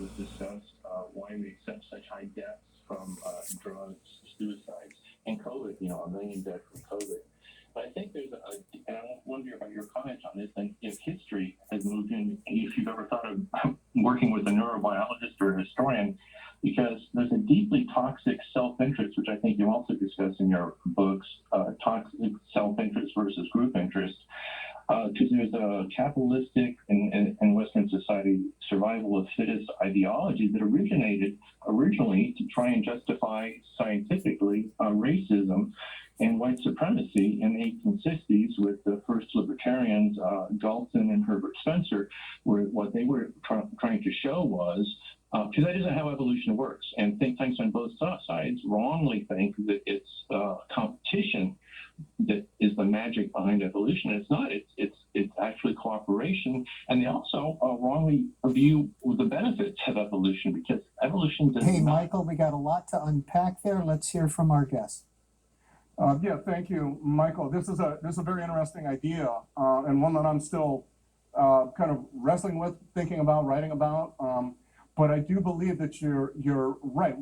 was discussed why we accept such high deaths from drugs, suicides, and COVID. You know, 1 million dead from COVID. But I think there's and I wonder about your comments on this, and if history has moved in, if you've ever thought of working with a neurobiologist or a historian, because there's a deeply toxic self-interest, which I think you also discuss in your books, toxic self-interest versus group interest, because there's a capitalistic and Western society survival of fittest ideology that originated originally to try and justify scientifically racism and white supremacy in the 1860s with the first libertarians, Galton and Herbert Spencer, where what they were trying to show was, because that isn't how evolution works, and think tanks on both sides wrongly think that it's competition that is the magic behind evolution. It's not. It's actually cooperation, and they also wrongly view the benefits of evolution, because evolution does Hey, not. Michael, we got a lot to unpack there. Let's hear from our guest. Yeah, thank you, Michael. This is a very interesting idea, and one that I'm still kind of wrestling with, thinking about, writing about. But I do believe that you're right.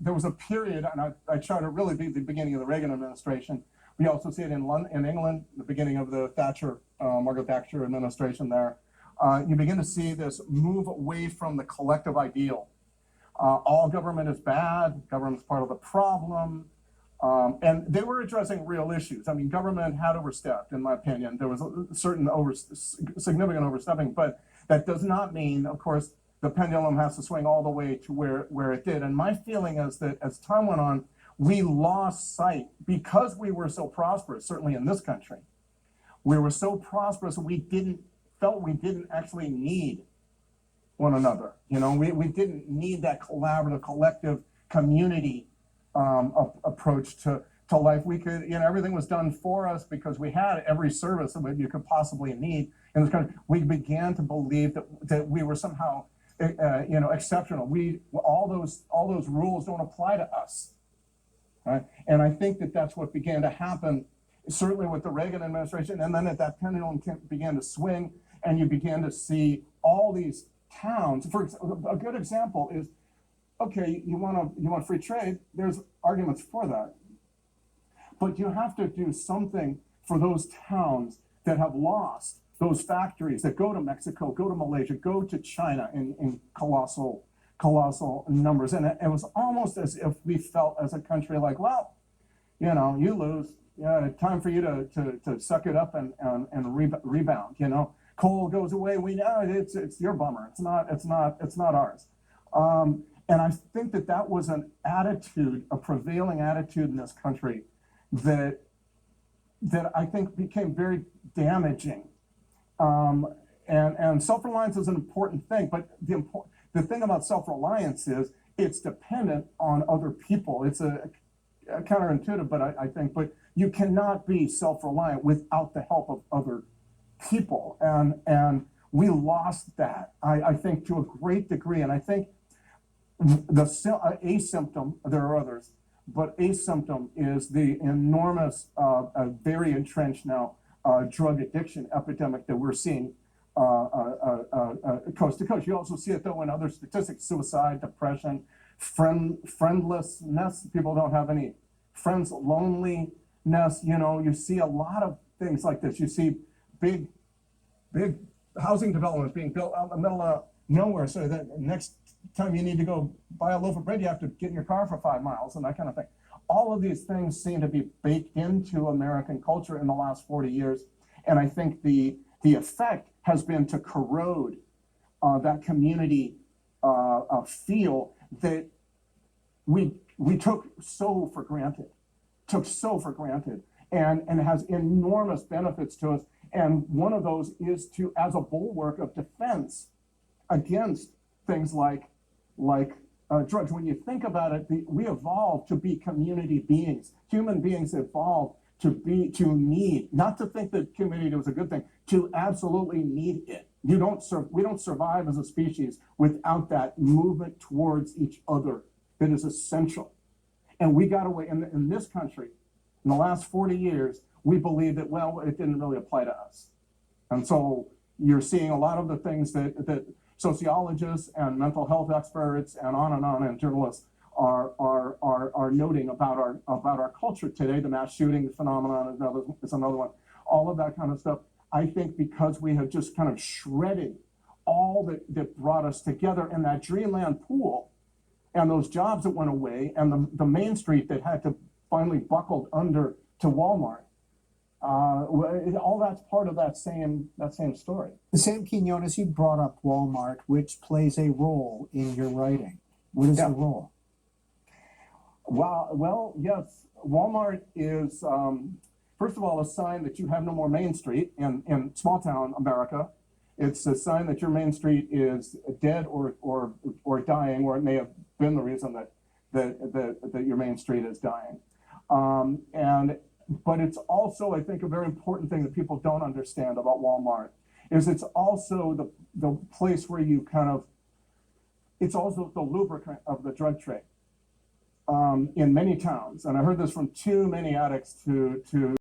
There was a period, and I try to really be the beginning of the Reagan administration. We also see it in England, the beginning of the Margaret Thatcher administration there. You begin to see this move away from the collective ideal. All government is bad, government's part of the problem. And they were addressing real issues. I mean, government had overstepped, in my opinion. There was a certain significant overstepping, but that does not mean, of course, the pendulum has to swing all the way to where it did. And my feeling is that as time went on, we lost sight, because we were so prosperous, certainly in this country. We were so prosperous, we felt we didn't actually need one another. You know, we didn't need that collaborative, collective community approach to life. We could, you know, everything was done for us because we had every service that you could possibly need in this country. We began to believe that we were somehow, you know, exceptional. All those rules don't apply to us, right? And I think that that's what began to happen, certainly with the Reagan administration, and then that pendulum began to swing, and you began to see all these towns. For a good example is, okay, you want free trade, there's arguments for that. But you have to do something for those towns that have lost those factories that go to Mexico, go to Malaysia, go to China in colossal numbers. And it was almost as if we felt as a country like, well, you know, you lose, time for you to suck it up and rebound, you know. Coal goes away, we know it's your bummer, it's not ours. And I think that was an attitude, a prevailing attitude in this country that I think became very damaging. And self-reliance is an important thing, but the thing about self-reliance is it's dependent on other people. It's a counterintuitive, but I think, but you cannot be self-reliant without the help of other people. And we lost that, I think, to a great degree. And I think a symptom, there are others, but a symptom is the enormous, very entrenched now, drug addiction epidemic that we're seeing coast to coast. You also see it, though, in other statistics: suicide, depression, friendlessness. People don't have any friends, loneliness. You know, you see a lot of things like this. You see big housing developments being built out in the middle of nowhere, so that next time you need to go buy a loaf of bread, you have to get in your car for 5 miles and that kind of thing. All of these things seem to be baked into American culture in the last 40 years. And I think the effect has been to corrode that community feel that we took so for granted, and has enormous benefits to us. And one of those is to, as a bulwark of defense against things like drugs. When you think about it, we evolved to be community beings. Human beings evolved to need, not to think that community was a good thing, to absolutely need it. We don't survive as a species without that movement towards each other that is essential. And we got away, in this country, in the last 40 years, we believe that, well, it didn't really apply to us. And so you're seeing a lot of the things that sociologists and mental health experts and on, and journalists are noting about our culture today. The mass shooting phenomenon is another one. All of that kind of stuff. I think because we have just kind of shredded all that brought us together in that dreamland pool, and those jobs that went away, and the Main Street that had to finally buckled under to Walmart. All that's part of that same story. Sam Quinones, you brought up Walmart, which plays a role in your writing. What is the role? Well, yes. Walmart is, first of all, a sign that you have no more Main Street in small town America. It's a sign that your Main Street is dead or dying, or it may have been the reason that your Main Street is dying. But it's also, I think, a very important thing that people don't understand about Walmart is it's also the place where you it's also the lubricant of the drug trade in many towns. And I heard this from too many addicts to